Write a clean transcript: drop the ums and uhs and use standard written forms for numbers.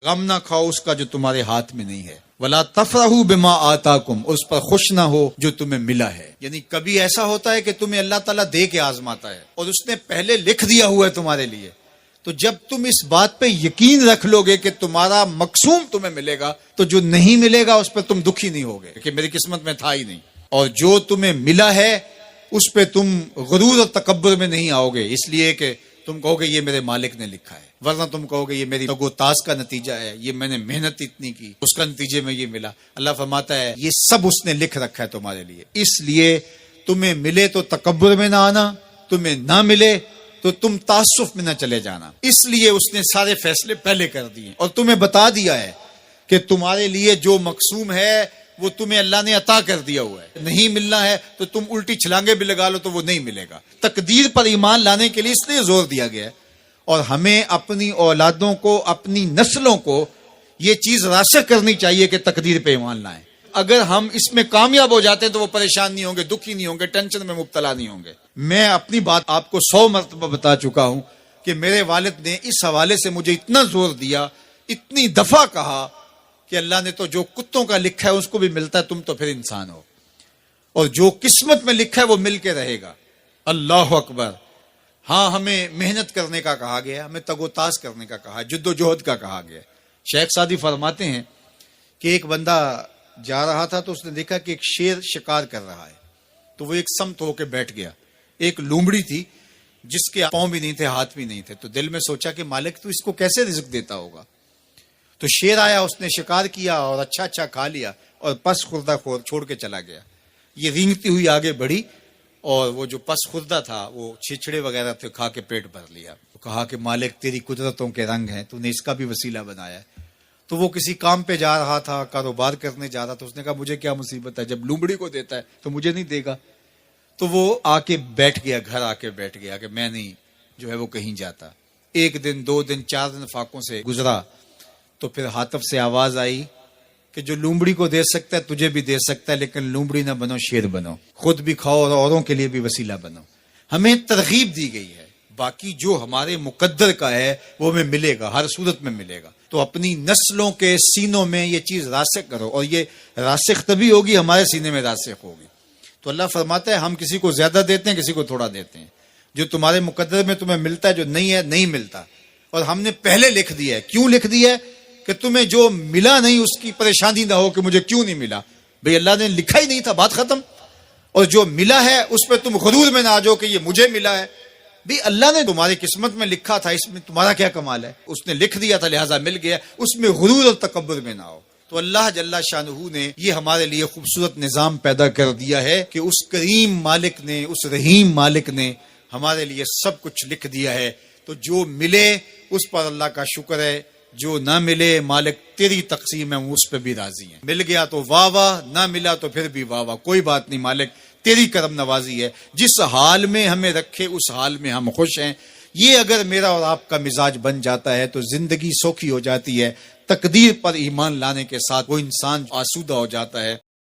غم نہ کھاؤ اس کا جو تمہارے ہاتھ میں نہیں ہے، وَلَا تَفْرَحُوا بِمَا آتَاكُمْ، اس پر خوش نہ ہو جو تمہیں ملا ہے۔ یعنی کبھی ایسا ہوتا ہے کہ تمہیں اللہ تعالیٰ دے کے آزماتا ہے اور اس نے پہلے لکھ دیا ہوا ہے تمہارے لیے، تو جب تم اس بات پہ یقین رکھ لو گے کہ تمہارا مقصوم تمہیں ملے گا تو جو نہیں ملے گا اس پہ تم دکھی نہیں ہوگے کہ میری قسمت میں تھا ہی نہیں، اور جو تمہیں ملا ہے اس پہ تم غرور اور تکبر میں نہیں آؤ گے، اس لیے کہ تم کہو گے یہ میرے مالک نے لکھا ہے، ورنہ تم کہو گے یہ میری تگ و تاز کا نتیجہ ہے، یہ میں نے محنت اتنی کی اس کا نتیجے میں یہ ملا۔ اللہ فرماتا ہے یہ سب اس نے لکھ رکھا ہے تمہارے لیے، اس لیے تمہیں ملے تو تکبر میں نہ آنا، تمہیں نہ ملے تو تم تعصف میں نہ چلے جانا۔ اس لیے اس نے سارے فیصلے پہلے کر دیے اور تمہیں بتا دیا ہے کہ تمہارے لیے جو مقسوم ہے وہ تمہیں اللہ نے عطا کر دیا ہوا ہے، نہیں ملنا ہے تو تم الٹی چھلانگے بھی لگا لو تو وہ نہیں ملے گا۔ تقدیر پر ایمان لانے کے لیے اس لیے زور دیا گیا ہے، اور ہمیں اپنی اولادوں کو، اپنی نسلوں کو یہ چیز راسخ کرنی چاہیے کہ تقدیر پہ ایمان لائیں۔ اگر ہم اس میں کامیاب ہو جاتے ہیں تو وہ پریشان نہیں ہوں گے، دکھی نہیں ہوں گے، ٹینشن میں مبتلا نہیں ہوں گے۔ میں اپنی بات آپ کو 100 مرتبہ بتا چکا ہوں کہ میرے والد نے اس حوالے سے مجھے اتنا زور دیا، اتنی دفعہ کہا کہ اللہ نے تو جو کتوں کا لکھا ہے اس کو بھی ملتا ہے، تم تو پھر انسان ہو، اور جو قسمت میں لکھا ہے وہ مل کے رہے گا۔ اللہ اکبر۔ ہاں، ہمیں محنت کرنے کا کہا گیا، ہمیں تگ و تاز کرنے کا کہا، جد و جہد کا کہا گیا۔ شیخ سعدی فرماتے ہیں کہ ایک بندہ جا رہا تھا تو اس نے دیکھا کہ ایک شیر شکار کر رہا ہے، تو وہ ایک سمت ہو کے بیٹھ گیا۔ ایک لومڑی تھی جس کے پاؤں بھی نہیں تھے، ہاتھ بھی نہیں تھے، تو دل میں سوچا کہ مالک تو اس کو کیسے رزق دیتا ہوگا۔ تو شیر آیا، اس نے شکار کیا اور اچھا اچھا کھا لیا اور پس خوردہ چھوڑ کے چلا گیا۔ یہ رینگتی ہوئی آگے بڑھی اور وہ جو پس خوردہ تھا وہ چھچڑے وغیرہ تھے، کھا کے پیٹ بھر لیا۔ تو کہا کہ مالک تیری قدرتوں کے رنگ ہیں، تو نے اس کا بھی وسیلہ بنایا ہے۔ تو وہ کسی کام پہ جا رہا تھا، کاروبار کرنے جا رہا تھا، اس نے کہا مجھے کیا مصیبت ہے، جب لومڑی کو دیتا ہے تو مجھے نہیں دے گا۔ تو وہ آ کے بیٹھ گیا، گھر آ کے بیٹھ گیا کہ میں نہیں جو ہے وہ کہیں جاتا۔ ایک دن، 2 دن، 4 دن فاقوں سے گزرا تو پھر حاطف سے آواز آئی کہ جو لومڑی کو دے سکتا ہے تجھے بھی دے سکتا ہے، لیکن لومڑی نہ بنو، شیر بنو، خود بھی کھاؤ اور اوروں کے لیے بھی وسیلہ بنو۔ ہمیں ترغیب دی گئی ہے، باقی جو ہمارے مقدر کا ہے وہ ہمیں ملے گا، ہر صورت میں ملے گا۔ تو اپنی نسلوں کے سینوں میں یہ چیز راسخ کرو، اور یہ راسخ تبھی ہوگی ہمارے سینے میں راسخ ہوگی۔ تو اللہ فرماتا ہے ہم کسی کو زیادہ دیتے ہیں، کسی کو تھوڑا دیتے ہیں، جو تمہارے مقدر میں تمہیں ملتا ہے، جو نہیں ہے نہیں ملتا، اور ہم نے پہلے لکھ دیا ہے۔ کیوں لکھ دیا ہے؟ کہ تمہیں جو ملا نہیں اس کی پریشانی نہ ہو کہ مجھے کیوں نہیں ملا، بھئی اللہ نے لکھا ہی نہیں تھا، بات ختم۔ اور جو ملا ہے اس پہ تم غرور میں نہ آ جاؤ کہ یہ مجھے ملا ہے، بھی اللہ نے تمہاری قسمت میں لکھا تھا، اس میں تمہارا کیا کمال ہے، اس نے لکھ دیا تھا لہٰذا مل گیا، اس میں غرور اور تکبر میں نہ آؤ۔ تو اللہ جل شانہ نے یہ ہمارے لیے خوبصورت نظام پیدا کر دیا ہے کہ اس کریم مالک نے، اس رحیم مالک نے ہمارے لیے سب کچھ لکھ دیا ہے۔ تو جو ملے اس پر اللہ کا شکر ہے، جو نہ ملے مالک تیری تقسیم ہے، اس پہ بھی راضی ہیں۔ مل گیا تو واہ واہ، نہ ملا تو پھر بھی واہ واہ، کوئی بات نہیں، مالک تیری کرم نوازی ہے، جس حال میں ہمیں رکھے اس حال میں ہم خوش ہیں۔ یہ اگر میرا اور آپ کا مزاج بن جاتا ہے تو زندگی سوکھی ہو جاتی ہے۔ تقدیر پر ایمان لانے کے ساتھ وہ انسان آسودہ ہو جاتا ہے۔